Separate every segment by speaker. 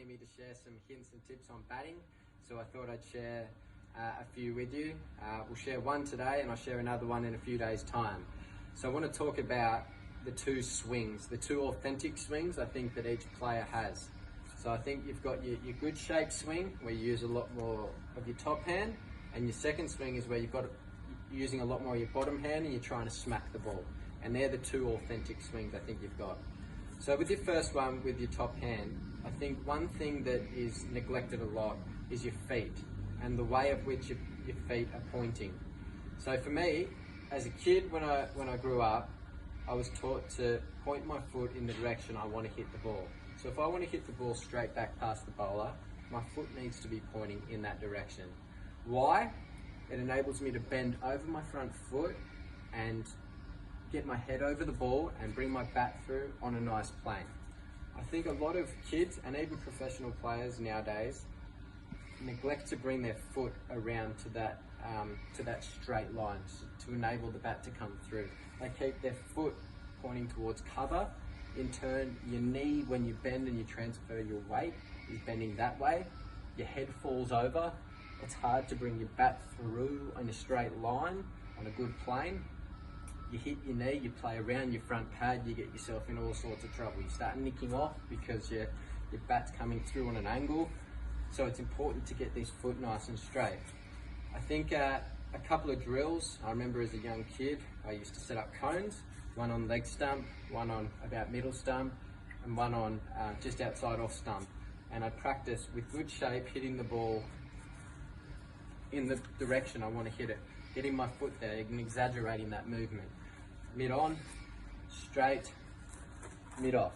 Speaker 1: wanting me to share some hints and tips on batting, so I thought I'd share a few with you. We'll share one today and I'll share another one in a few days' time. So I want to talk about the two swings, the two authentic swings I think that each player has. So I think you've got your good shape swing where you use a lot more of your top hand, and your second swing is where you're using a lot more of your bottom hand and you're trying to smack the ball. And they're the two authentic swings I think you've got. So with your first one, with your top hand, I think one thing that is neglected a lot is your feet and the way of which your feet are pointing. So for me, as a kid, when I grew up, I was taught to point my foot in the direction I want to hit the ball. So if I want to hit the ball straight back past the bowler, my foot needs to be pointing in that direction. Why? It enables me to bend over my front foot and get my head over the ball and bring my bat through on a nice plane. I think a lot of kids and even professional players nowadays neglect to bring their foot around to that straight line to enable the bat to come through. They keep their foot pointing towards cover. In turn, your knee, when you bend and you transfer your weight, is bending that way. Your head falls over. It's hard to bring your bat through in a straight line on a good plane. You hit your knee, you play around your front pad, you get yourself in all sorts of trouble. You start nicking off because your bat's coming through on an angle. So it's important to get this foot nice and straight. I think a couple of drills, I remember as a young kid, I used to set up cones, one on leg stump, one on about middle stump, and one on just outside off stump. And I'd practice with good shape, hitting the ball in the direction I want to hit it, getting my foot there and exaggerating that movement. Mid on, straight, mid off.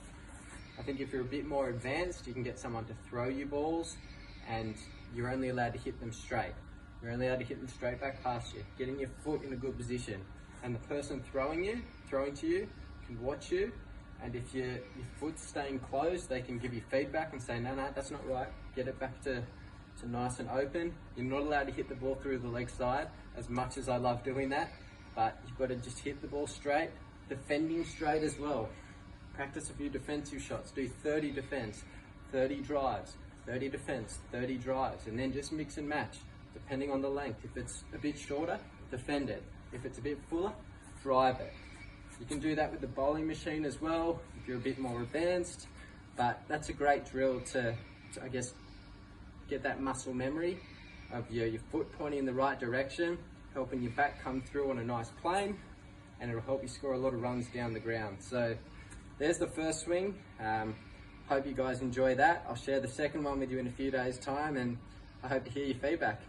Speaker 1: I think if you're a bit more advanced, you can get someone to throw you balls and you're only allowed to hit them straight. You're only allowed to hit them straight back past you, getting your foot in a good position. And the person throwing to you can watch you, and if your foot's staying closed, they can give you feedback and say, no, that's not right. Get it back to nice and open. You're not allowed to hit the ball through the leg side, as much as I love doing that, but you've got to just hit the ball straight, defending straight as well. Practice a few defensive shots, do 30 defense, 30 drives, 30 defense, 30 drives, and then just mix and match, depending on the length. If it's a bit shorter, defend it. If it's a bit fuller, drive it. You can do that with the bowling machine as well, if you're a bit more advanced, but that's a great drill to I guess, get that muscle memory of your foot pointing in the right direction, helping your bat come through on a nice plane, and it'll help you score a lot of runs down the ground. So there's the first swing. Hope you guys enjoy that. I'll share the second one with you in a few days' time, and I hope to hear your feedback.